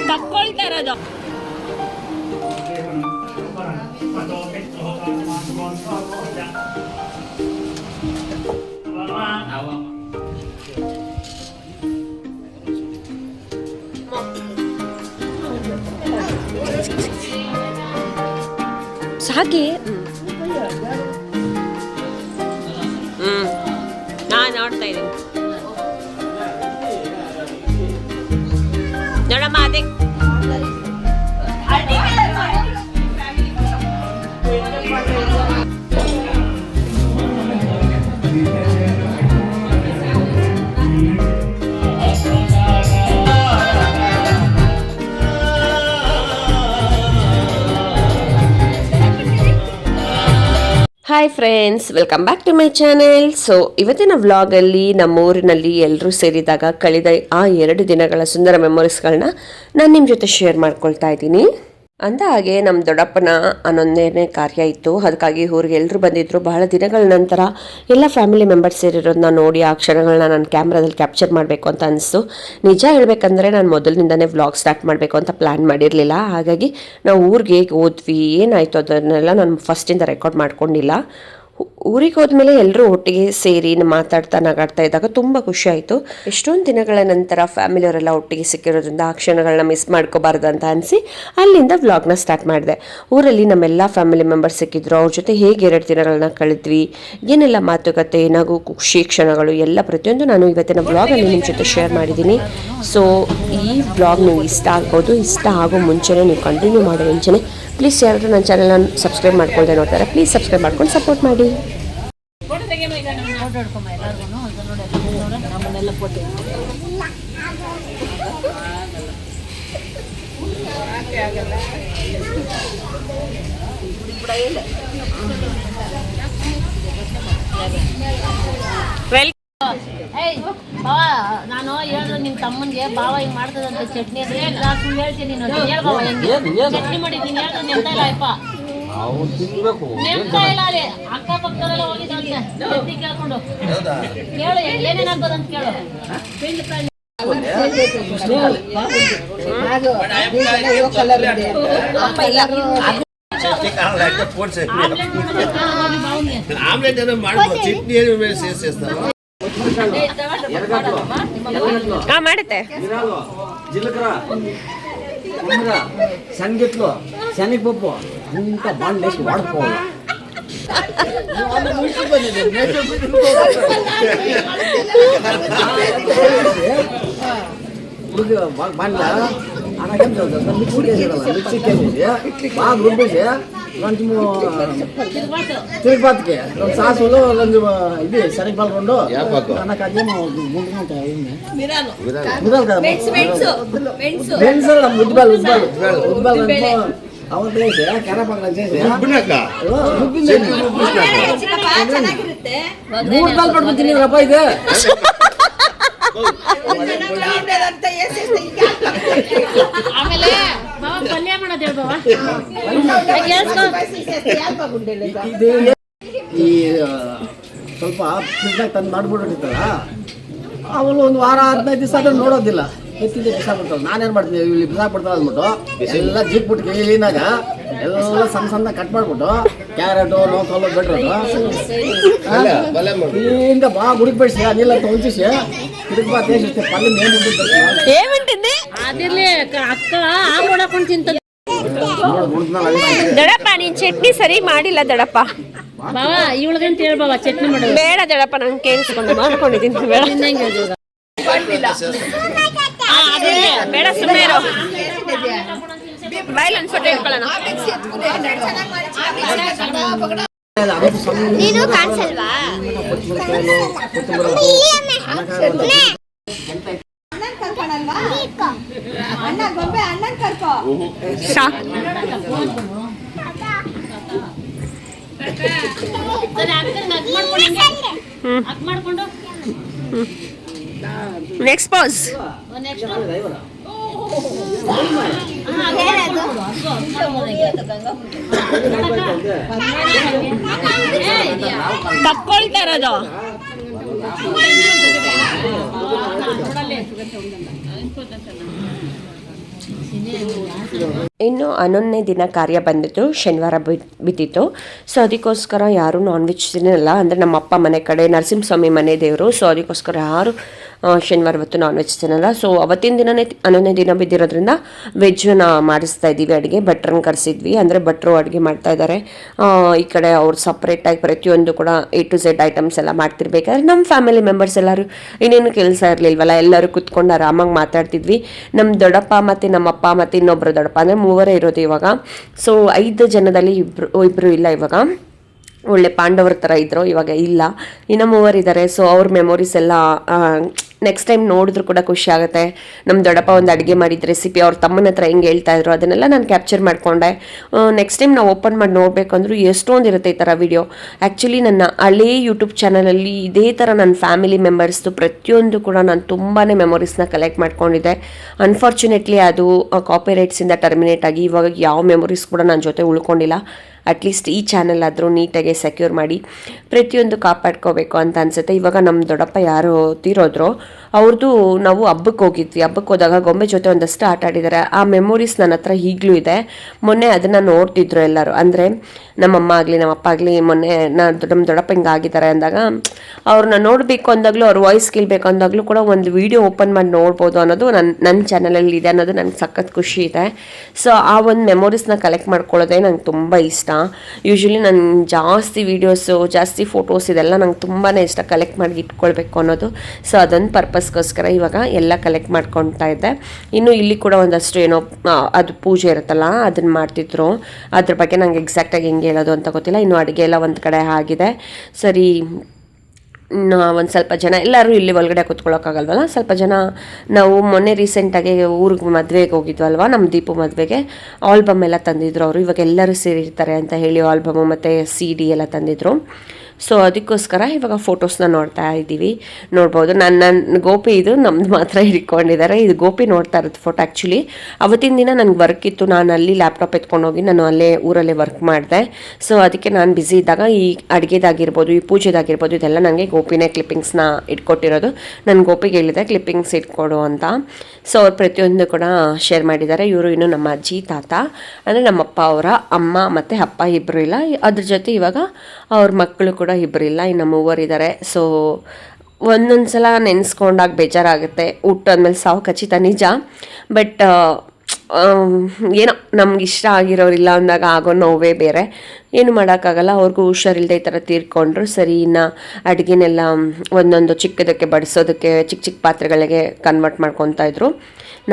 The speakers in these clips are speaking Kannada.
ತಕ್ಕೊಳ್ತಾ ಇರೋದು. ಸಾಕಿ ನಾನು ನೋಡ್ತಾ ಇದ್ದೀನಿ ನೋಡಮ್ಮ ಅದೇ hi friends, welcome back to my channel. So ಇವತ್ತಿನ ವ್ಲಾಗಲ್ಲಿ ನಮ್ಮೂರಿನಲ್ಲಿ ಎಲ್ಲರೂ ಸೇರಿದಾಗ ಕಳೆದ ಆ 2 ದಿನಗಳ ಸುಂದರ ಮೆಮೊರೀಸ್ಗಳನ್ನ ನಾನು ನಿಮ್ಮ ಜೊತೆ ಶೇರ್ ಮಾಡ್ಕೊಳ್ತಾ ಇದ್ದೀನಿ. ಅಂದ ಹಾಗೆ ನಮ್ಮ ದೊಡ್ಡಪ್ಪನ 11ನೇ ಕಾರ್ಯ ಇತ್ತು. ಅದಕ್ಕಾಗಿ ಊರಿಗೆ ಎಲ್ಲರೂ ಬಂದಿದ್ದರು. ಬಹಳ ದಿನಗಳ ನಂತರ ಎಲ್ಲ ಫ್ಯಾಮಿಲಿ ಮೆಂಬರ್ಸ್ ಸೇರಿರೋದನ್ನ ನೋಡಿ ಆ ಕ್ಷಣಗಳನ್ನ ನಾನು ಕ್ಯಾಮ್ರಾದಲ್ಲಿ ಕ್ಯಾಪ್ಚರ್ ಮಾಡಬೇಕು ಅಂತ ಅನಿಸ್ತು. ನಿಜ ಹೇಳಬೇಕಂದ್ರೆ ನಾನು ಮೊದಲಿನಿಂದನೇ ವ್ಲಾಗ್ ಸ್ಟಾರ್ಟ್ ಮಾಡಬೇಕು ಅಂತ ಪ್ಲ್ಯಾನ್ ಮಾಡಿರಲಿಲ್ಲ. ಹಾಗಾಗಿ ನಾವು ಊರಿಗೆ ಹೇಗೆ ಹೋದ್ವಿ, ಏನಾಯಿತು ಅದನ್ನೆಲ್ಲ ನಾನು ಫಸ್ಟಿಂದ ರೆಕಾರ್ಡ್ ಮಾಡ್ಕೊಂಡಿಲ್ಲ. ಊರಿಗೆ ಹೋದ್ಮೇಲೆ ಎಲ್ಲರೂ ಒಟ್ಟಿಗೆ ಸೇರಿ ಮಾತಾಡ್ತಾ ನಗಾಡ್ತಾ ಇದ್ದಾಗ ತುಂಬ ಖುಷಿ ಆಯಿತು. ಎಷ್ಟೊಂದು ದಿನಗಳ ನಂತರ ಫ್ಯಾಮಿಲಿಯವರೆಲ್ಲ ಒಟ್ಟಿಗೆ ಸಿಕ್ಕಿರೋದ್ರಿಂದ ಆ ಕ್ಷಣಗಳನ್ನ ಮಿಸ್ ಮಾಡ್ಕೋಬಾರ್ದು ಅಂತ ಅನಿಸಿ ಅಲ್ಲಿಂದ ವ್ಲಾಗ್ನ ಸ್ಟಾರ್ಟ್ ಮಾಡಿದೆ. ಊರಲ್ಲಿ ನಮ್ಮೆಲ್ಲ ಫ್ಯಾಮಿಲಿ ಮೆಂಬರ್ಸ್ ಸಿಕ್ಕಿದ್ರು. ಅವ್ರ ಜೊತೆ ಹೇಗೆ 2 ದಿನಗಳನ್ನ ಕಳೆದ್ವಿ, ಏನೆಲ್ಲ ಮಾತುಕತೆ, ನಗು, ಖುಷಿ ಕ್ಷಣಗಳು ಎಲ್ಲ ಪ್ರತಿಯೊಂದು ನಾನು ಇವತ್ತಿನ ವ್ಲಾಗಲ್ಲಿ ನಿಮ್ಮ ಜೊತೆ ಶೇರ್ ಮಾಡಿದ್ದೀನಿ. ಸೊ ಈ ವ್ಲಾಗ್ ನೀವು ಇಷ್ಟ ಆಗ್ಬೋದು. ಇಷ್ಟ ಆಗೋ ಮುಂಚೆನೇ ನೀವು ಕಂಟಿನ್ಯೂ ಮಾಡೋ ಮುಂಚೆನೇ ಪ್ಲೀಸ್ ಯಾರಾದರೂ ನನ್ನ ಚಾನಲ್ನ ಸಬ್ಸ್ಕ್ರೈಬ್ ಮಾಡ್ಕೊಳ್ದೆ ನೋಡ್ತಾರೆ, ಪ್ಲೀಸ್ ಸಬ್ಸ್ಕ್ರೈಬ್ ಮಾಡ್ಕೊಂಡು ಸಪೋರ್ಟ್ ಮಾಡಿ. ನಾನು ಹೇಳಿದ್ರು ನಿಮ್ಮ ತಮ್ಮನಿಗೆ ಬಾವ ಹಿಂಗ್ ಮಾಡ್ತದಂತ ಚಟ್ನಿ ಹೇಳ್ತೀನಿ. ಚಟ್ನಿ ಮಾಡಿದ್ದೀನಿ ಹೇಳಿದ್ರು ನೆನ್ತಾ ಇಲ್ಲ ಅಪ್ಪ, ನೆನ್ತಾ ಇಲ್ಲ. ಅಲ್ಲಿ ಅಕ್ಕಪಕ್ಕದವರೆಲ್ಲ ಹೋಗಿದ್ದಂತೆ ಚಟ್ನಿ ಕೇಳ್ಕೊಂಡು ಕೇಳು ಏನೇನ್ ಆಗ್ಬೋದಂತ ಕೇಳು. ಮಾಡುತ್ತೆ శనగిట్లు శనగపప్పు అంతా బాండేసి వాడుకోవాలి. బాగా అనకేం చదువుతుంది మిక్సీ బాగా రుబ్బేసి కొంచెము తిరుపతికి 2 సాసులు 2 ఇది శనగపాలు 2 నాకు అదేమో గుండుగా ఉంటాయి. మిరాలు కదా ఉద్దిపాలు ಅವತ್ತು ಬೇಯಿಸಿ ಕರಪಾಕ చేసి ಮೂರು ಬಾಲ್ ಪಡ್ಕೊತೀನಿ ರಪ್ಪ ಇದೆ. ಆಮೇಲೆ ಪಲ್ಯ ಮಾಡೋದು ಈ ಸ್ವಲ್ಪ ಫ್ರಿಜ್ನಾಗ ತಂದು ಮಾಡ್ಬಿಟ್ಟಿರ್ತಾರ, ಅವಳು 1 ವಾರ 15 ದಿವಸ ಅದನ್ನು ನೋಡೋದಿಲ್ಲ. ಎತ್ತಿದ್ದೆ ಬಿಸಾಕ್ಬಿಡ್ತಾವೆ. ನಾನೇನು ಮಾಡ್ತೀನಿ, ಇಲ್ಲಿ ಬಿಸಾಕ್ಬಿಡ್ತಾವೆ ಅಂದ್ಬಿಟ್ಟು ಎಲ್ಲ ಜಿಕ್ಬಿಟ್ಟು ಕ್ಲೀನಾಗ ಎಲ್ಲ ಸಣ್ಣ ಕಟ್ ಮಾಡಿಬಿಟ್ಟು ಕ್ಯಾರೆಟು ಲೋಕಲ್ಲು ಬೆಟ್ರೋದು ಕ್ಲೀನ್ಗ ಬಾగా ఉడికిపెట్టి ఆ నీళ్ళంతా ఉంచేసి తిరుగుబా తీసేస్తే పళ్ళు మేము ఏమంటుంది అదిలే అక్క ఆగొడಕೊಂಡು తింటది. ದಡಪ್ಪ ನೀನ್ ಚಟ್ನಿ ಸರಿ ಮಾಡಿಲ್ಲ ದಡಪ್ಪ. ಬಾವ ಇವಳಗಂತ ಹೇಳ ಬಾವ ಚಟ್ನಿ ಮಾಡೋದು ಬೇಡ ದಡಪ್ಪ, ನಾನು ಕೇಳಿಸ್ಕೊಂಡು ಮಾಡ್ಕೊಂಡಿದ್ದೀನಿ. ಬೇಡ ಬೇಡ ಸುಮ್ಮನೆ ಇರೋ, ಬಾಯ್ಲ್ ಅನ್ಸೋಟೆ ಇಟ್ಕೊಳ್ಳೋಣ. ನೀನು ಕಾಣಿಸಲ್ವಾ? ಅಣ್ಣ ಗೊಂಬೆ ಅಣ್ಣನ್ ಕರ್ಕೋ. Next pass. ತಕ್ಕೊಳ್ತಾ ಇರೋದು. ಇನ್ನು 11ನೇ ದಿನ ಕಾರ್ಯ ಬಂದಿತ್ತು, ಶನಿವಾರ ಬಿದ್ದಿತ್ತು. ಸೊ ಅದಕ್ಕೋಸ್ಕರ ಯಾರೂ ನಾನ್ ವೆಜ್ ತಿನ್ನಲ್ಲ. ಅಂದರೆ ನಮ್ಮ ಅಪ್ಪ ಮನೆ ಕಡೆ ನರಸಿಂಹಸ್ವಾಮಿ ಮನೆ ದೇವರು. ಸೊ ಅದಕ್ಕೋಸ್ಕರ ಯಾರು ಶನಿವಾರ ಹೊತ್ತು ನಾನ್ ವೆಜ್ ತಿನ್ನಲ್ಲ. ಸೊ ಅವತ್ತಿನ ದಿನನೇ 11ನೇ ದಿನ ಬಿದ್ದಿರೋದ್ರಿಂದ ವೆಜ್ನ ಮಾಡಿಸ್ತಾ ಇದ್ದೀವಿ ಅಡುಗೆ. ಭಟ್ರನ್ನ ಕರೆಸಿದ್ವಿ, ಅಂದರೆ ಭಟ್ರು ಅಡುಗೆ ಮಾಡ್ತಾ ಇದ್ದಾರೆ. ಈ ಕಡೆ ಅವ್ರು ಸಪ್ರೇಟಾಗಿ ಪ್ರತಿಯೊಂದು ಕೂಡ A to Z ಐಟಮ್ಸ್ ಎಲ್ಲ ಮಾಡ್ತಿರ್ಬೇಕಾದ್ರೆ ನಮ್ಮ ಫ್ಯಾಮಿಲಿ ಮೆಂಬರ್ಸ್ ಎಲ್ಲರೂ ಇನ್ನೇನು ಕೆಲಸ ಇರಲಿಲ್ವಲ್ಲ, ಎಲ್ಲರೂ ಕುತ್ಕೊಂಡು ಆರಾಮಾಗಿ ಮಾತಾಡ್ತಿದ್ವಿ. ನಮ್ಮ ದೊಡ್ಡಪ್ಪ ಮತ್ತು ನಮ್ಮಪ್ಪ ಮತ್ತು ಇನ್ನೊಬ್ಬರು ದೊಡ್ಡಪ್ಪ, ಅಂದರೆ 3 ಇರೋದು ಇವಾಗ. ಸೊ 5 ಜನದಲ್ಲಿ ಇಬ್ಬರು ಇಲ್ಲ ಇವಾಗ. ಒಳ್ಳೆ ಪಾಂಡವರ ಥರ ಇದ್ದರು, ಇವಾಗ ಇಲ್ಲ, ಇನ್ನು 3 ಇದ್ದಾರೆ. ಸೊ ಅವ್ರ ಮೆಮೊರೀಸ್ ಎಲ್ಲ ನೆಕ್ಸ್ಟ್ ಟೈಮ್ ನೋಡಿದ್ರು ಕೂಡ ಖುಷಿ ಆಗುತ್ತೆ. ನಮ್ಮ ದೊಡ್ಡಪ್ಪ ಒಂದು ಅಡುಗೆ ಮಾಡಿದ ರೆಸಿಪಿ ಅವ್ರ ತಮ್ಮನ ಹತ್ರ ಹೆಂಗೆ ಹೇಳ್ತಾ ಇದ್ರು ಅದನ್ನೆಲ್ಲ ನಾನು ಕ್ಯಾಪ್ಚರ್ ಮಾಡಿಕೊಂಡೆ. ನೆಕ್ಸ್ಟ್ ಟೈಮ್ ನಾವು ಓಪನ್ ಮಾಡಿ ನೋಡಬೇಕಂದ್ರೂ ಎಷ್ಟೊಂದು ಇರುತ್ತೆ ಈ ಥರ ವಿಡಿಯೋ. ಆ್ಯಕ್ಚುಲಿ ನನ್ನ ಹಳೇ ಯೂಟ್ಯೂಬ್ ಚಾನಲಲ್ಲಿ ಇದೇ ಥರ ನನ್ನ ಫ್ಯಾಮಿಲಿ ಮೆಂಬರ್ಸ್ದು ಪ್ರತಿಯೊಂದು ಕೂಡ ನಾನು ತುಂಬಾ ಮೆಮೊರೀಸ್ನ ಕಲೆಕ್ಟ್ ಮಾಡ್ಕೊಂಡಿದ್ದೆ. ಅನ್ಫಾರ್ಚುನೇಟ್ಲಿ ಅದು ಕಾಪಿರೈಟ್ಸಿಂದ ಟರ್ಮಿನೇಟ್ ಆಗಿ ಇವಾಗ ಯಾವ ಮೆಮೊರೀಸ್ ಕೂಡ ನನ್ನ ಜೊತೆ ಉಳ್ಕೊಂಡಿಲ್ಲ. ಅಟ್ಲೀಸ್ಟ್ ಈ ಚಾನಲ್ ಆದರೂ ನೀಟಾಗಿ ಸೆಕ್ಯೂರ್ ಮಾಡಿ ಪ್ರತಿಯೊಂದು ಕಾಪಾಡ್ಕೋಬೇಕು ಅಂತ ಅನಿಸುತ್ತೆ. ಇವಾಗ ನಮ್ಮ ದೊಡ್ಡಪ್ಪ ಯಾರು ತೀರೋದ್ರು, ಅವ್ರದ್ದು ನಾವು ಹಬ್ಬಕ್ಕೆ ಹೋಗಿದ್ವಿ. ಹಬ್ಬಕ್ಕೆ ಹೋದಾಗ ಗೊಂಬೆ ಜೊತೆ ಒಂದಷ್ಟು ಆಟ ಆಡಿದ್ದಾರೆ. ಆ ಮೆಮೊರೀಸ್ ನನ್ನ ಹತ್ರ ಈಗಲೂ ಇದೆ. ಮೊನ್ನೆ ಅದನ್ನು ನೋಡ್ತಿದ್ರು ಎಲ್ಲರೂ, ಅಂದರೆ ನಮ್ಮಮ್ಮ ಆಗಲಿ ನಮ್ಮಪ್ಪ ಆಗಲಿ ಮೊನ್ನೆ ನಮ್ಮ ದೊಡ್ಡಪ್ಪ ಹಿಂಗೆ ಆಗಿದ್ದಾರೆ ಅಂದಾಗ ಅವ್ರನ್ನ ನೋಡಬೇಕು ಅಂದಾಗಲೂ, ಅವ್ರ ವಾಯ್ಸ್ ಕೇಳಬೇಕು ಅಂದಾಗಲೂ ಕೂಡ ಒಂದು ವೀಡಿಯೋ ಓಪನ್ ಮಾಡಿ ನೋಡ್ಬೋದು ಅನ್ನೋದು ನನ್ನ ಚಾನಲಲ್ಲಿ ಇದೆ ಅನ್ನೋದು ನನಗೆ ಸಖತ್ ಖುಷಿ ಇದೆ. ಸೊ ಆ ಒಂದು ಮೆಮೊರೀಸ್ನ ಕಲೆಕ್ಟ್ ಮಾಡ್ಕೊಳ್ಳೋದೇ ನಂಗೆ ತುಂಬ ಇಷ್ಟ. ಯೂಶ್ವಲಿ ನಾನು ಜಾಸ್ತಿ ವೀಡಿಯೋಸು, ಜಾಸ್ತಿ ಫೋಟೋಸ್ ಇದೆಲ್ಲ ನಂಗೆ ತುಂಬಾ ಇಷ್ಟ ಕಲೆಕ್ಟ್ ಮಾಡಿ ಇಟ್ಕೊಳ್ಬೇಕು ಅನ್ನೋದು. ಸೊ ಅದೊಂದು ಪರ್ಪಸ್ಗೋಸ್ಕರ ಇವಾಗ ಎಲ್ಲ ಕಲೆಕ್ಟ್ ಮಾಡ್ಕೊತಾ ಇದ್ದೆ. ಇನ್ನು ಇಲ್ಲಿ ಕೂಡ ಒಂದಷ್ಟು ಏನೋ ಅದು ಪೂಜೆ ಇರುತ್ತಲ್ಲ ಅದನ್ನು ಮಾಡ್ತಿದ್ರು. ಅದ್ರ ಬಗ್ಗೆ ನಂಗೆ ಎಕ್ಸಾಕ್ಟಾಗಿ ಹೆಂಗೆ ಹೇಳೋದು ಅಂತ ಗೊತ್ತಿಲ್ಲ. ಇನ್ನು ಅಡುಗೆ ಎಲ್ಲ ಒಂದು ಕಡೆ ಆಗಿದೆ. ಸರಿ, ಒಂದು ಸ್ವಲ್ಪ ಜನ ಎಲ್ಲರೂ ಇಲ್ಲಿ ಒಳಗಡೆ ಕೂತ್ಕೊಳ್ಳೋಕ್ಕಾಗಲ್ವಲ್ಲ, ಸ್ವಲ್ಪ ಜನ ನಾವು ಮೊನ್ನೆ ರೀಸೆಂಟಾಗಿ ಊರಿಗೆ ಮದುವೆಗೆ ಹೋಗಿದ್ವಲ್ವ, ನಮ್ಮ ದೀಪು ಮದುವೆಗೆ ಆಲ್ಬಮ್ ಎಲ್ಲ ತಂದಿದ್ರು ಅವರು. ಇವಾಗ ಎಲ್ಲರೂ ಸೇರಿರ್ತಾರೆ ಅಂತ ಹೇಳಿ ಆಲ್ಬಮು ಮತ್ತು CD ಎಲ್ಲ ತಂದಿದ್ರು. ಸೊ ಅದಕ್ಕೋಸ್ಕರ ಇವಾಗ ಫೋಟೋಸ್ನ ನೋಡ್ತಾ ಇದ್ದೀವಿ. ನೋಡ್ಬೋದು, ನನ್ನ ಗೋಪಿ ಇದು ನಮ್ಮದು ಮಾತ್ರ ಹಿಡ್ಕೊಂಡಿದ್ದಾರೆ. ಇದು ಗೋಪಿ ನೋಡ್ತಾ ಇರೋದು ಫೋಟೋ. ಆ್ಯಕ್ಚುಲಿ ಅವತ್ತಿನ ದಿನ ನನಗೆ ವರ್ಕ್ ಇತ್ತು, ನಾನು ಅಲ್ಲಿ ಲ್ಯಾಪ್ಟಾಪ್ ಎತ್ಕೊಂಡೋಗಿ ನಾನು ಅಲ್ಲೇ ಊರಲ್ಲೇ ವರ್ಕ್ ಮಾಡಿದೆ. ಸೊ ಅದಕ್ಕೆ ನಾನು ಬ್ಯುಸಿ ಇದ್ದಾಗ ಈ ಅಡುಗೆದಾಗಿರ್ಬೋದು, ಈ ಪೂಜೆದಾಗಿರ್ಬೋದು, ಇದೆಲ್ಲ ನನಗೆ ಗೋಪಿನೇ ಕ್ಲಿಪ್ಪಿಂಗ್ಸ್ನ ಇಟ್ಕೊಟ್ಟಿರೋದು. ನಾನು ಗೋಪಿಗೆ ಹೇಳಿದೆ ಕ್ಲಿಪ್ಪಿಂಗ್ಸ್ ಇಟ್ಕೊಡು ಅಂತ. ಸೊ ಅವ್ರು ಪ್ರತಿಯೊಂದು ಕೂಡ ಶೇರ್ ಮಾಡಿದ್ದಾರೆ. ಇವರು ಇನ್ನು ನಮ್ಮ ಅಜ್ಜಿ ತಾತ, ಅಂದರೆ ನಮ್ಮಪ್ಪ ಅವರ ಅಮ್ಮ ಮತ್ತು ಅಪ್ಪ ಇಬ್ಬರು ಇಲ್ಲ. ಅದ್ರ ಜೊತೆ ಇವಾಗ ಅವ್ರ ಮಕ್ಕಳು ಕೂಡ ಇಬ್ಬರು ಇಲ್ಲ, ಇನ್ನು 3 ಇದ್ದಾರೆ. ಸೊ ಒಂದೊಂದು ಸಲ ನೆನೆಸ್ಕೊಂಡಾಗ ಬೇಜಾರಾಗುತ್ತೆ. ಹುಟ್ಟಾದ್ಮೇಲೆ ಸಾವು ಖಚಿತ ನಿಜ. ಬಟ್ ಏನೋ ನಮ್ಗೆ ಇಷ್ಟ ಆಗಿರೋರಿಲ್ಲ ಅಂದಾಗ ಆಗೋ ನೋವೇ ಬೇರೆ. ಏನು ಮಾಡೋಕ್ಕಾಗಲ್ಲ. ಅವ್ರಿಗೂ ಹುಷಾರಿಲ್ಲದೆ ಈ ಥರ ತೀರ್ಕೊಂಡ್ರು. ಸರಿ, ಇನ್ನು ಅಡುಗೆನೆಲ್ಲ ಒಂದೊಂದು ಚಿಕ್ಕದಕ್ಕೆ ಬಡಿಸೋದಕ್ಕೆ ಚಿಕ್ಕ ಚಿಕ್ಕ ಪಾತ್ರೆಗಳಿಗೆ ಕನ್ವರ್ಟ್ ಮಾಡ್ಕೊತಾ ಇದ್ರು.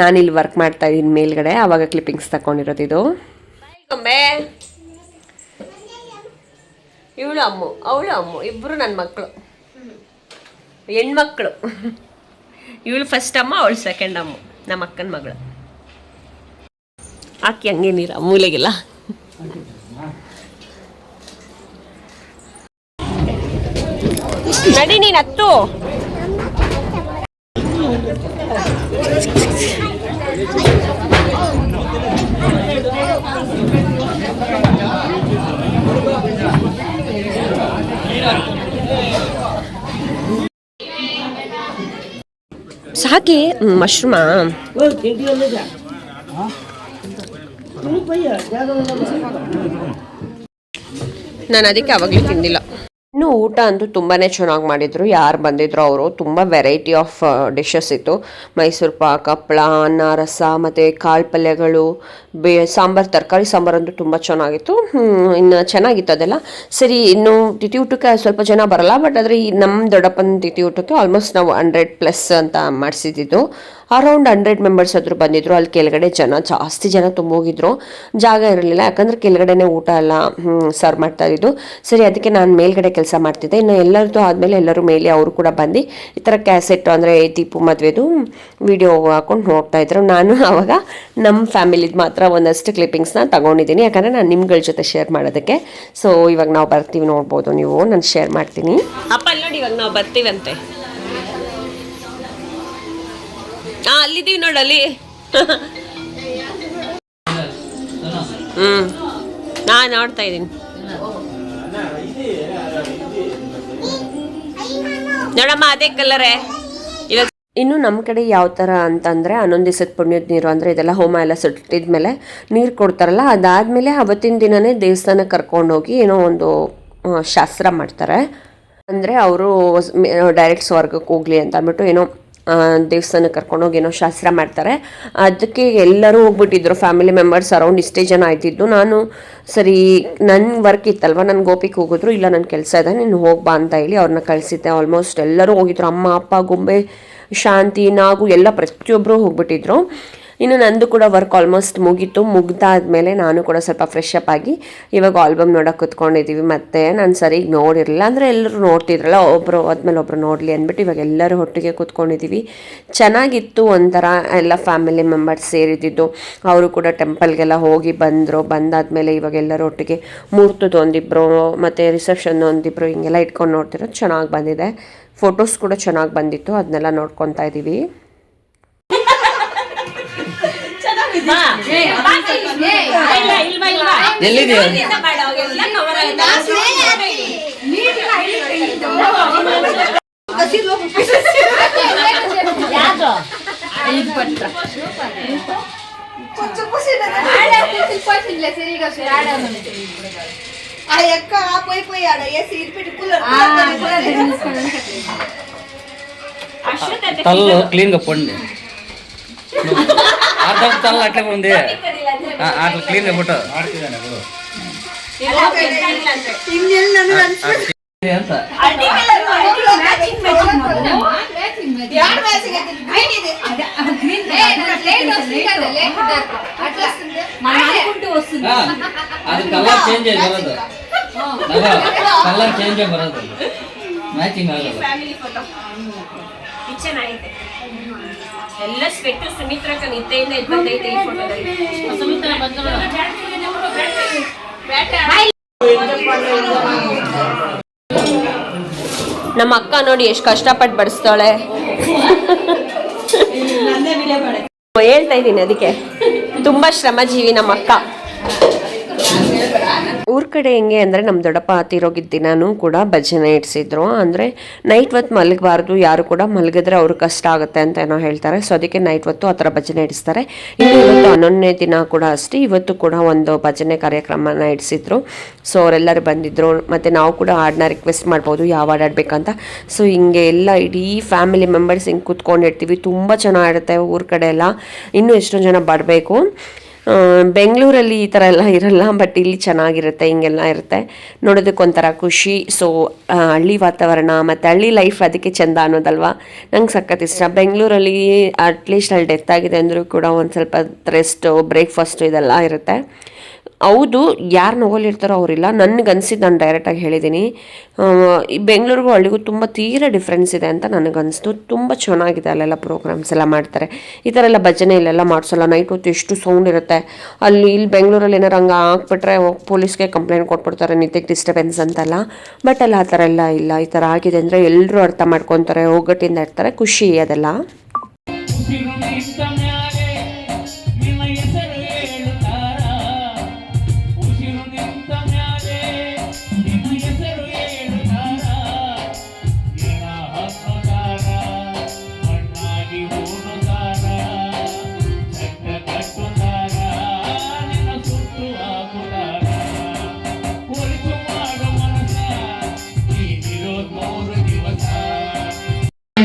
ನಾನಿಲ್ಲಿ ವರ್ಕ್ ಮಾಡ್ತಾಯಿದ್ದೀನಿ ಮೇಲ್ಗಡೆ. ಆವಾಗ ಕ್ಲಿಪ್ಪಿಂಗ್ಸ್ ತಗೊಂಡಿರೋದು ಇದು. ಇವಳು ಅಮ್ಮು, ಅವಳು ಅಮ್ಮು, ಇಬ್ಬರು ನನ್ನ ಮಕ್ಕಳು, ಹೆಣ್ಮಕ್ಳು. ಇವಳು ಫಸ್ಟ್ ಅಮ್ಮ, ಅವಳು ಸೆಕೆಂಡ್ ಅಮ್ಮು, ನಮ್ಮ ಅಕ್ಕನ ಮಗಳು. ಹಾಕಿ ಹಂಗೆ ನೀರು ಮೂಲೆಗಿಲ್ಲ. ನಡಿ ನೀನು ಹತ್ತು. ಸಾಕಿ ಮಶ್ರೂಮಾ. ನಾನು ಅದಕ್ಕೆ ಅವಾಗಲೇ ತಿಂದಿಲ್ಲ. ಇನ್ನು ಊಟ ಅಂತೂ ತುಂಬಾ ಚೆನ್ನಾಗಿ ಮಾಡಿದರು. ಯಾರು ಬಂದಿದ್ರು ಅವರು, ತುಂಬ ವೆರೈಟಿ ಆಫ್ ಡಿಶಸ್ ಇತ್ತು. ಮೈಸೂರು ಪಾಕ್, ಹಪ್ಪಳ, ಅನ್ನ, ರಸ ಮತ್ತು ಕಾಳು ಪಲ್ಯಗಳು, ಸಾಂಬಾರು, ತರಕಾರಿ ಸಾಂಬಾರು ಅಂತೂ ತುಂಬ ಚೆನ್ನಾಗಿತ್ತು. ಇನ್ನು ಚೆನ್ನಾಗಿತ್ತು ಅದೆಲ್ಲ. ಸರಿ, ಇನ್ನು ತಿಥಿ ಊಟಕ್ಕೆ ಸ್ವಲ್ಪ ಜನ ಬರಲ್ಲ. ಬಟ್ ಆದರೆ ಈ ನಮ್ಮ ದೊಡ್ಡಪ್ಪನ ತಿಥಿ ಊಟಕ್ಕೆ ಆಲ್ಮೋಸ್ಟ್ ನಾವು 100+ ಅಂತ ಮಾಡಿಸಿದ್ದು. ಅರೌಂಡ್ 100 ಮೆಂಬರ್ಸ್ ಆದರೂ ಬಂದಿದ್ರು. ಅಲ್ಲಿ ಕೆಳಗಡೆ ಜಾಸ್ತಿ ಜನ ತುಂಬೋಗಿದ್ರು. ಜಾಗ ಇರಲಿಲ್ಲ, ಯಾಕಂದರೆ ಕೆಳಗಡೆನೇ ಊಟ ಎಲ್ಲ ಸರ್ವ್ ಮಾಡ್ತಾ ಇದ್ದು. ಸರಿ, ಅದಕ್ಕೆ ನಾನು ಮೇಲ್ಗಡೆ ಕೆಲಸ ಮಾಡ್ತಿದ್ದೆ. ಇನ್ನು ಎಲ್ಲರದ್ದು ಆದಮೇಲೆ ಎಲ್ಲರೂ ಮೇಲೆ ಅವರು ಕೂಡ ಬಂದು ಈ ಥರ ಕ್ಯಾಸೆಟ್, ಅಂದರೆ ದೀಪು ಮದುವೆದು ವಿಡಿಯೋ ಹಾಕೊಂಡು ನೋಡ್ತಾ ಇದ್ರು. ನಾನು ಆವಾಗ ನಮ್ಮ ಫ್ಯಾಮಿಲಿದು ಮಾತ್ರ ಒಂದಷ್ಟು ಕ್ಲಿಪ್ಪಿಂಗ್ಸ್ನ ತಗೊಂಡಿದ್ದೀನಿ, ಯಾಕಂದರೆ ನಾನು ನಿಮ್ಗಳ ಜೊತೆ ಶೇರ್ ಮಾಡೋದಕ್ಕೆ. ಸೊ ಇವಾಗ ನಾವು ಬರ್ತೀವಿ, ನೋಡ್ಬೋದು ನೀವು, ನಾನು ಶೇರ್ ಮಾಡ್ತೀನಿ. ಅಪ್ಪ ಅಲ್ಲಿ ನೋಡಿ, ಇವಾಗ ನಾವು ಬರ್ತೀವಂತೆ. ಅಲ್ಲಿದ್ದೀವಿ ನೋಡಲ್ಲಿ. ನಾನು ನೋಡ್ತಾ ಇದ್ದೀನಿ ನೋಡಮ್ಮ, ಅದೇ ಕಲರೇ ಇವಾಗ. ಇನ್ನು ನಮ್ಮ ಕಡೆ ಯಾವ ಥರ ಅಂತಂದರೆ 11 ದಿವಸದ ಪುಣ್ಯದ ನೀರು ಅಂದರೆ ಇದೆಲ್ಲ ಹೋಮ ಎಲ್ಲ ಸುಟ್ಟಿದ್ಮೇಲೆ ನೀರು ಕೊಡ್ತಾರಲ್ಲ, ಅದಾದಮೇಲೆ ಅವತ್ತಿನ ದಿನವೇ ದೇವಸ್ಥಾನಕ್ಕೆ ಕರ್ಕೊಂಡೋಗಿ ಏನೋ ಒಂದು ಶಾಸ್ತ್ರ ಮಾಡ್ತಾರೆ. ಅಂದರೆ ಅವರು ಡೈರೆಕ್ಟ್ ಸ್ವರ್ಗಕ್ಕೆ ಹೋಗಲಿ ಅಂತ ಅಂದ್ಬಿಟ್ಟು ಏನೋ ದೇವಸ್ಥಾನಕ್ಕೆ ಕರ್ಕೊಂಡೋಗಿ ಏನೋ ಶಾಸ್ತ್ರ ಮಾಡ್ತಾರೆ. ಅದಕ್ಕೆ ಎಲ್ಲರೂ ಹೋಗ್ಬಿಟ್ಟಿದ್ರು, ಫ್ಯಾಮಿಲಿ ಮೆಂಬರ್ಸ್ ಅರೌಂಡ್ ಇಷ್ಟೇ ಜನ ಆಯ್ತಿದ್ದು. ನಾನು ಸರಿ ನನ್ನ ವರ್ಕ್ ಇತ್ತಲ್ವ, ನನ್ನ ಗೋಪಿಗೆ ಹೋಗಿದ್ರು, ಇಲ್ಲ ನನ್ನ ಕೆಲಸ ಇದೆ ನೀನು ಹೋಗ್ಬಾ ಅಂತ ಹೇಳಿ ಅವ್ರನ್ನ ಕಳಿಸಿದ್ದೆ. ಆಲ್ಮೋಸ್ಟ್ ಎಲ್ಲರೂ ಹೋಗಿದ್ರು, ಅಮ್ಮ ಅಪ್ಪ ಗೊಂಬೆ ಶಾಂತಿ ನಾಗು ಎಲ್ಲ ಪ್ರತಿಯೊಬ್ಬರು ಹೋಗ್ಬಿಟ್ಟಿದ್ರು. ಇನ್ನು ನಂದು ಕೂಡ ವರ್ಕ್ ಆಲ್ಮೋಸ್ಟ್ ಮುಗ್ದಾದ್ಮೇಲೆ ನಾನು ಕೂಡ ಸ್ವಲ್ಪ ಫ್ರೆಶ್ ಅಪ್ ಆಗಿ ಇವಾಗ ಆಲ್ಬಮ್ ನೋಡೋಕೆ ಕೂತ್ಕೊಂಡಿದ್ದೀವಿ. ಮತ್ತು ನಾನು ಸರಿಗೆ ನೋಡಿರಲಿಲ್ಲ, ಅಂದರೆ ಎಲ್ಲರೂ ನೋಡ್ತಿದ್ರಲ್ಲ, ಒಬ್ಬರು ಆದ್ಮೇಲೆ ಒಬ್ಬರು ನೋಡಲಿ ಅಂದ್ಬಿಟ್ಟು ಇವಾಗ ಎಲ್ಲರೂ ಒಟ್ಟಿಗೆ ಕೂತ್ಕೊಂಡಿದ್ದೀವಿ. ಚೆನ್ನಾಗಿತ್ತು ಒಂಥರ, ಎಲ್ಲ ಫ್ಯಾಮಿಲಿ ಮೆಂಬರ್ಸ್ ಸೇರಿದ್ದು. ಅವರು ಕೂಡ ಟೆಂಪಲ್ಗೆಲ್ಲ ಹೋಗಿ ಬಂದರು. ಬಂದಾದಮೇಲೆ ಇವಾಗ ಎಲ್ಲರೂ ಒಟ್ಟಿಗೆ ಮುಹೂರ್ತದ ಒಂದಿಬ್ಬರು ಮತ್ತು ರಿಸೆಪ್ಷನ್ ಒಂದಿಬ್ಬರು ಹಿಂಗೆಲ್ಲ ಇಟ್ಕೊಂಡು ನೋಡ್ತಿರೋದು ಚೆನ್ನಾಗಿ ಬಂದಿದೆ. ಫೋಟೋಸ್ ಕೂಡ ಚೆನ್ನಾಗಿ ಬಂದಿತ್ತು, ಅದನ್ನೆಲ್ಲ ನೋಡ್ಕೊತಾ ಇದ್ದೀವಿ. తల్లు క్లీన్గా పొండి అర్థం తల్లు అట్లే ఉంది అట్లా క్లీన్గా ఫోటో ఎంత అది కలర్ చేంజ్ అయ్యి బరదు కలర్ చేంజ్ అయ్యి బరదు ಮ್ಯಾಚಿಂಗ್ ಆಗಲ್ಲ. ಚೆನ್ನಾಗಿದೆ ಎಲ್ಲ ಸ್ವೆಟ್ ಸುಮಿತ್ರಕ್ಕ ನಿದ್ದೆಯಿಂದ ಬಂದೈತೆ ಈ ಫೋಟೋದಲ್ಲಿ. ಸುಮಿತ್ರ ಬಂದ್ರು. ನಮ್ಮ ಅಕ್ಕ ನೋಡಿ ಎಷ್ಟು ಕಷ್ಟಪಟ್ಟು ಬಡಿಸ್ತಾಳೆ. ಹೇಳ್ತಾ ಇದ್ದೀನಿ, ಅದಕ್ಕೆ ತುಂಬಾ ಶ್ರಮಜೀವಿ ನಮ್ಮ ಅಕ್ಕ. ಊರ ಕಡೆ ಹೆಂಗೆ ಅಂದರೆ ನಮ್ಮ ದೊಡ್ಡಪ್ಪ ತೀರೋಗಿದ್ದ ದಿನಾನೂ ಕೂಡ ಭಜನೆ ಇಡಿಸಿದ್ರು. ಅಂದರೆ ನೈಟ್ ಹೊತ್ತು ಮಲಗಬಾರ್ದು, ಯಾರು ಕೂಡ ಮಲಗಿದ್ರೆ ಅವ್ರಿಗೆ ಕಷ್ಟ ಆಗುತ್ತೆ ಅಂತ ಏನೋ ಹೇಳ್ತಾರೆ. ಸೊ ಅದಕ್ಕೆ ನೈಟ್ ಹೊತ್ತು ಆ ಥರ ಭಜನೆ ಇಡಿಸ್ತಾರೆ. ಇನ್ನು ಇವತ್ತು 11ನೇ ದಿನ ಕೂಡ ಅಷ್ಟೇ, ಇವತ್ತು ಕೂಡ ಒಂದು ಭಜನೆ ಕಾರ್ಯಕ್ರಮನ ಇಡಿಸಿದ್ರು. ಸೊ ಅವರೆಲ್ಲರೂ ಬಂದಿದ್ದರು. ಮತ್ತು ನಾವು ಕೂಡ ಹಾಡನ್ನ ರಿಕ್ವೆಸ್ಟ್ ಮಾಡ್ಬೋದು ಯಾವ ಹಾಡು ಆಡಬೇಕಂತ. ಸೊ ಹಿಂಗೆ ಎಲ್ಲ ಇಡೀ ಫ್ಯಾಮಿಲಿ ಮೆಂಬರ್ಸ್ ಹಿಂಗೆ ಕೂತ್ಕೊಂಡಿರ್ತೀವಿ. ತುಂಬ ಚೆನ್ನಾಗಿರುತ್ತೆ ಊರ ಕಡೆ ಎಲ್ಲ. ಇನ್ನೂ ಎಷ್ಟೊಂದು ಜನ ಬರಬೇಕು. ಬೆಂಗಳೂರಲ್ಲಿ ಈ ಥರ ಎಲ್ಲ ಇರಲ್ಲ, ಬಟ್ ಇಲ್ಲಿ ಚೆನ್ನಾಗಿರುತ್ತೆ, ಹಿಂಗೆಲ್ಲ ಇರುತ್ತೆ, ನೋಡೋದಕ್ಕೆ ಒಂಥರ ಖುಷಿ. ಸೊ ಹಳ್ಳಿ ವಾತಾವರಣ ಮತ್ತು ಹಳ್ಳಿ ಲೈಫ್ ಅದಕ್ಕೆ ಚೆಂದ ಅನ್ನೋದಲ್ವ. ನಂಗೆ ಸಖತ್ ಇಷ್ಟ. ಬೆಂಗಳೂರಲ್ಲಿ ಅಟ್ಲೀಸ್ಟ್ ಅಲ್ಲಿ ಡೆತ್ ಆಗಿದೆ ಅಂದರೂ ಕೂಡ ಒಂದು ಸ್ವಲ್ಪ ರೆಸ್ಟು, ಬ್ರೇಕ್ಫಾಸ್ಟು ಇದೆಲ್ಲ ಇರುತ್ತೆ. ಹೌದು, ಯಾರು ನೋವಲ್ಲಿರ್ತಾರೋ ಅವರಿಲ್ಲ. ನನಗನ್ಸಿದ್ದು ನಾನು ಡೈರೆಕ್ಟಾಗಿ ಹೇಳಿದ್ದೀನಿ. ಈ ಬೆಂಗಳೂರಿಗೂ ಹಳ್ಳಿಗೂ ತುಂಬ ತೀರಾ ಡಿಫ್ರೆನ್ಸ್ ಇದೆ ಅಂತ ನನಗನ್ನಿಸ್ತು. ತುಂಬ ಚೆನ್ನಾಗಿದೆ, ಅಲ್ಲೆಲ್ಲ ಪ್ರೋಗ್ರಾಮ್ಸ್ ಎಲ್ಲ ಮಾಡ್ತಾರೆ. ಈ ಥರ ಎಲ್ಲ ಭಜನೆ ಇಲ್ಲೆಲ್ಲ ಮಾಡಿಸೋಲ್ಲ. ನೈಟ್ ಹೊತ್ತು ಎಷ್ಟು ಸೌಂಡ್ ಇರುತ್ತೆ. ಇಲ್ಲಿ ಬೆಂಗಳೂರಲ್ಲಿ ಏನಾರು ಹಂಗೆ ಹಾಕ್ಬಿಟ್ರೆ ಪೊಲೀಸ್ಗೆ ಕಂಪ್ಲೇಂಟ್ ಕೊಟ್ಬಿಡ್ತಾರೆ, ನಿದ್ದೆಗೆ ಡಿಸ್ಟರ್ಬೆನ್ಸ್ ಅಂತೆಲ್ಲ. ಬಟ್ ಅಲ್ಲಿ ಆ ಥರ ಎಲ್ಲ ಇಲ್ಲ. ಈ ಥರ ಆಗಿದೆ ಅಂದರೆ ಎಲ್ಲರೂ ಅರ್ಥ ಮಾಡ್ಕೊತಾರೆ, ಒಗ್ಗಟ್ಟಿಂದ ಇರ್ತಾರೆ, ಖುಷಿ ಅದೆಲ್ಲ.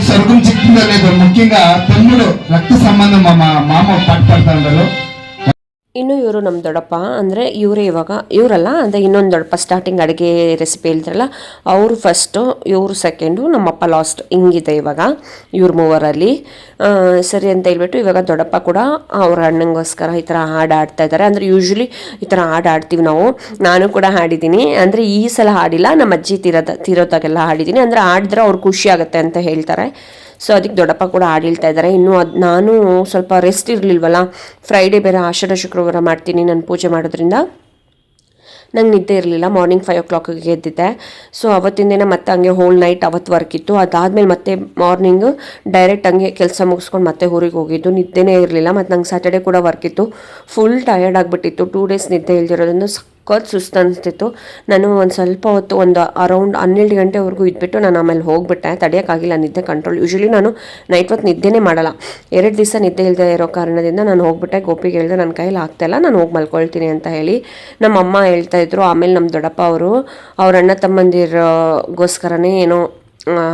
స్వర్గం చిక్కిందో లేదో, ముఖ్యంగా తమ్ముడు రక్త సంబంధం మా మామ పాటు పడతారు. ಇನ್ನು ಇವರು ನಮ್ಮ ದೊಡ್ಡಪ್ಪ, ಅಂದರೆ ಇವರೇ ಇವರಲ್ಲ, ಅಂದರೆ ಇನ್ನೊಂದು ದೊಡ್ಡಪ್ಪ ಸ್ಟಾರ್ಟಿಂಗ್ ಅಡುಗೆ ರೆಸಿಪಿ ಹೇಳ್ತಾರಲ್ಲ, ಅವರು ಫಸ್ಟು, ಇವರು ಸೆಕೆಂಡು, ನಮ್ಮಪ್ಪ ಲಾಸ್ಟ್. ಹಿಂಗಿದೆ ಇವಾಗ ಇವ್ರ ಮೂವರಲ್ಲಿ. ಸರಿ ಅಂತ ಹೇಳ್ಬಿಟ್ಟು ಇವಾಗ ದೊಡ್ಡಪ್ಪ ಕೂಡ ಅವ್ರ ಅಣ್ಣಂಗೋಸ್ಕರ ಈ ಥರ ಹಾಡು ಆಡ್ತಾ ಇದ್ದಾರೆ. ಅಂದರೆ ಯೂಶ್ವಲಿ ಈ ಥರ ಹಾಡು ಆಡ್ತೀವಿ ನಾವು. ನಾನು ಕೂಡ ಹಾಡಿದ್ದೀನಿ, ಅಂದರೆ ಈ ಸಲ ಹಾಡಿಲ್ಲ, ನಮ್ಮ ಅಜ್ಜಿ ತೀರೋದಾಗೆಲ್ಲ ಹಾಡಿದ್ದೀನಿ. ಅಂದರೆ ಹಾಡಿದ್ರೆ ಅವ್ರು ಖುಷಿ ಆಗುತ್ತೆ ಅಂತ ಹೇಳ್ತಾರೆ. ಸೊ ಅದಕ್ಕೆ ದೊಡ್ಡಪ್ಪ ಕೂಡ ಹಾಡು ಹೇಳ್ತಾ ಇದ್ದಾರೆ. ಇನ್ನು ನಾನು ಸ್ವಲ್ಪ ರೆಸ್ಟ್ ಇರಲಿಲ್ವಲ್ಲ, ಫ್ರೈಡೇ ಬೇರೆ ಆಷಾಢ ಶುಕ್ರವಾರ ಮಾಡ್ತೀನಿ ನಾನು ಪೂಜೆ ಮಾಡೋದ್ರಿಂದ. ನಂಗೆ ನಿದ್ದೆ ಇರಲಿಲ್ಲ. ಮಾರ್ನಿಂಗ್ 5 o'clockಗೆ ಎದ್ದಿದ್ದೆ. ಸೊ ಅವತ್ತಿನ ದಿನ ಮತ್ತೆ ಹಂಗೆ ಹೋಲ್ ನೈಟ್ ಅವತ್ತು ವರ್ಕ್ ಇತ್ತು. ಅದಾದಮೇಲೆ ಮತ್ತೆ ಮಾರ್ನಿಂಗು ಡೈರೆಕ್ಟ್ ಹಂಗೆ ಕೆಲಸ ಮುಗಿಸ್ಕೊಂಡು ಮತ್ತೆ ಊರಿಗೆ ಹೋಗಿದ್ದು. ನಿದ್ದೆನೇ ಇರಲಿಲ್ಲ. ಮತ್ತು ನಂಗೆ ಸ್ಯಾಟರ್ಡೇ ಕೂಡ ವರ್ಕ್ ಇತ್ತು. ಫುಲ್ ಟಯರ್ಡ್ ಆಗಿಬಿಟ್ಟಿತ್ತು. 2 days ನಿದ್ದೆ ಇಲ್ದಿರೋದ್ರಿಂದ ಸಖತ್ ಸುಸ್ತು ಅನಿಸ್ತಿತ್ತು. ನಾನು ಒಂದು ಸ್ವಲ್ಪ ಹೊತ್ತು ಒಂದು ಅರೌಂಡ್ 12 ಗಂಟೆವರೆಗೂ ಇದ್ಬಿಟ್ಟು ನಾನು ಆಮೇಲೆ ಹೋಗ್ಬಿಟ್ಟೆ. ತಡೆಯೋಕ್ಕಾಗಿಲ್ಲ, ನಿದ್ದೆ ಕಂಟ್ರೋಲ್. ಯೂಶ್ವಲಿ ನಾನು ನೈಟ್ ಹೊತ್ತು ನಿದ್ದೆನೇ ಮಾಡಲ್ಲ. 2 ದಿವಸ ನಿದ್ದೆ ಇಲ್ಲದೆ ಇರೋ ಕಾರಣದಿಂದ ನಾನು ಹೋಗ್ಬಿಟ್ಟೆ. ಗೋಪಿಗೆ ಹೇಳಿದೆ ನನ್ನ ಕೈಯಲ್ಲಿ ಆಗ್ತಾಯಿಲ್ಲ, ನಾನು ಹೋಗಿ ಮಲ್ಕೊಳ್ತೀನಿ ಅಂತ ಹೇಳಿ. ನಮ್ಮ ಅಮ್ಮ ಹೇಳ್ತಾಯಿದ್ರು. ಆಮೇಲೆ ನಮ್ಮ ದೊಡ್ಡಪ್ಪ ಅವ್ರ ಅಣ್ಣ ತಮ್ಮಂದಿರಿಗೋಸ್ಕರನೇ ಏನೋ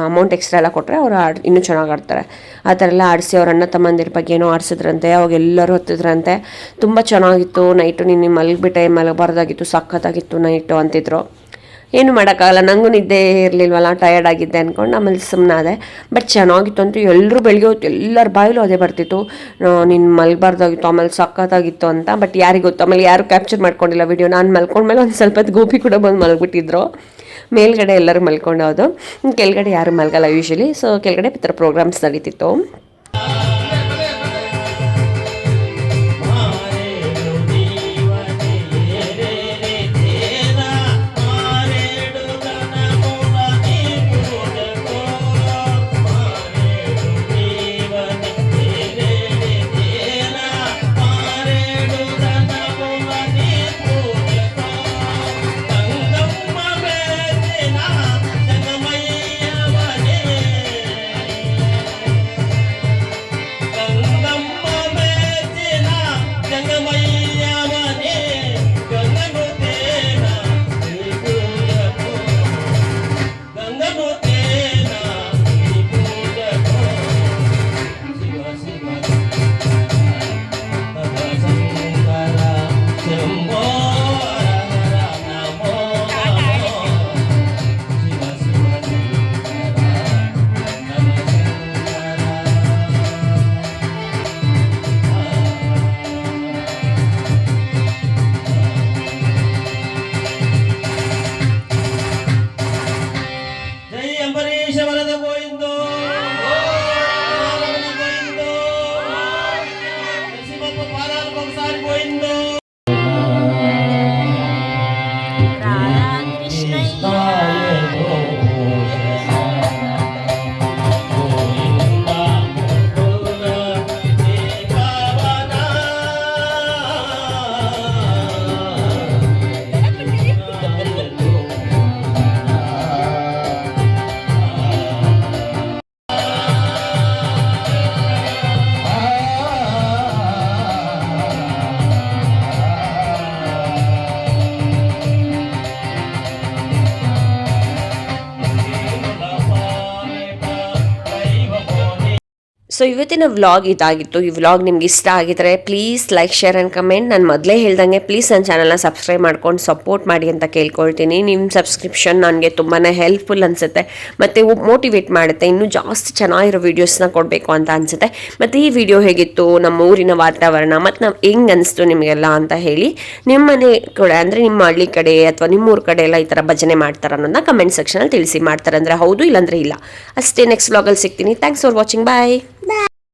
ಅಮೌಂಟ್ ಎಕ್ಸ್ಟ್ರಾ ಎಲ್ಲ ಕೊಟ್ಟರೆ ಅವ್ರು ಇನ್ನೂ ಚೆನ್ನಾಗಿ ಆಡ್ತಾರೆ. ಆ ಥರ ಎಲ್ಲ ಆಡಿಸಿ ಅವ್ರ ಅಣ್ಣ ತಮ್ಮಂದಿರ ಬಗ್ಗೆ ಏನೋ ಆಡಿಸಿದ್ರಂತೆ. ಅವಾಗ ಎಲ್ಲರೂ ಹತ್ತಿದ್ರಂತೆ. ತುಂಬ ಚೆನ್ನಾಗಿತ್ತು ನೈಟು. ನೀನು ಮಲಗಿಬಿಟ್ಟೆ, ಮಲಗಬಾರ್ದಾಗಿತ್ತು, ಸಖತ್ತಾಗಿತ್ತು ನೈಟು ಅಂತಿದ್ರು. ಏನು ಮಾಡೋಕ್ಕಾಗಲ್ಲ, ನನಗೂ ನಿದ್ದೆ ಇರಲಿಲ್ವಲ್ಲ, ಟಯರ್ಡ್ ಆಗಿದ್ದೆ ಅಂದ್ಕೊಂಡು ಆಮೇಲೆ ಸುಮ್ಮನಾದೆ. ಬಟ್ ಚೆನ್ನಾಗಿತ್ತು ಅಂತೂ. ಎಲ್ಲರೂ ಬೆಳಗ್ಗೆ ಹೊತ್ತು ಎಲ್ಲರ ಬಾಯಲ್ಲೂ ಅದೇ ಬರ್ತಿತ್ತು, ನೀನು ಮಲಗಬಾರ್ದಾಗಿತ್ತು, ಆಮೇಲೆ ಸಖತ್ತಾಗಿತ್ತು ಅಂತ. ಬಟ್ ಯಾರಿಗೆ ಗೊತ್ತು, ಆಮೇಲೆ ಯಾರು ಕ್ಯಾಪ್ಚರ್ ಮಾಡ್ಕೊಂಡಿಲ್ಲ ವಿಡಿಯೋ. ನಾನು ಮಲ್ಕೊಂಡ್ಮೇಲೆ ಒಂದು ಸ್ವಲ್ಪ ಹೊತ್ತು ಗೋಪಿ ಕೂಡ ಬಂದು ಮಲಗಿಬಿಟ್ಟಿದ್ರು. ಮೇಲ್ಗಡೆ ಎಲ್ಲರೂ ಮಲ್ಕೊಂಡೋದು, ಕೆಳಗಡೆ ಯಾರು ಮಲಗಲ್ಲ ಯೂಶ್ವಲಿ. ಸೊ ಕೆಳಗಡೆ ಈ ಥರ ಪ್ರೋಗ್ರಾಮ್ಸ್ ನಡೀತಿತ್ತು. ಸೊ ಇವತ್ತಿನ ವ್ಲಾಗ್ ಇದಾಗಿತ್ತು. ಈ ವ್ಲಾಗ್ ನಿಮ್ಗೆ ಇಷ್ಟ ಆಗಿದ್ರೆ please like, share and comment. ನಾನು ಮೊದಲೇ ಹೇಳ್ದಂಗೆ ಪ್ಲೀಸ್ ನನ್ನ ಚಾನಲ್ನ ಸಬ್ಸ್ಕ್ರೈಬ್ ಮಾಡ್ಕೊಂಡು ಸಪೋರ್ಟ್ ಮಾಡಿ ಅಂತ ಕೇಳ್ಕೊಳ್ತೀನಿ. ನಿಮ್ಮ ಸಬ್ಸ್ಕ್ರಿಪ್ಷನ್ ನನಗೆ ತುಂಬಾ ಹೆಲ್ಪ್ಫುಲ್ ಅನಿಸುತ್ತೆ ಮತ್ತು ಮೋಟಿವೇಟ್ ಮಾಡುತ್ತೆ, ಇನ್ನೂ ಜಾಸ್ತಿ ಚೆನ್ನಾಗಿರೋ ವೀಡಿಯೋಸ್ನ ಕೊಡಬೇಕು ಅಂತ ಅನಿಸುತ್ತೆ. ಮತ್ತು ಈ ವಿಡಿಯೋ ಹೇಗಿತ್ತು, ನಮ್ಮ ಊರಿನ ವಾತಾವರಣ ಮತ್ತು ನಾವು ಹೆಂಗೆ ಅನಿಸ್ತು ನಿಮಗೆಲ್ಲ ಅಂತ ಹೇಳಿ, ನಿಮ್ಮ ಮನೆ ಕಡೆ ಅಂದರೆ ನಿಮ್ಮ ಹಳ್ಳಿ ಕಡೆ ಅಥವಾ ನಿಮ್ಮೂರ ಕಡೆ ಎಲ್ಲ ಈ ಥರ ಭಜನೆ ಮಾಡ್ತಾರೆ ಅನ್ನೋದನ್ನ ಕಮೆಂಟ್ ಸೆಕ್ಷನಲ್ಲಿ ತಿಳಿಸಿ. ಮಾಡ್ತಾರೆ ಅಂದರೆ ಹೌದು, ಇಲ್ಲಾಂದರೆ ಇಲ್ಲ ಅಷ್ಟೇ. ನೆಕ್ಸ್ಟ್ ವ್ಲಾಗಲ್ಲಿ ಸಿಗ್ತೀನಿ. Thanks for watching. ಬಾಯ್.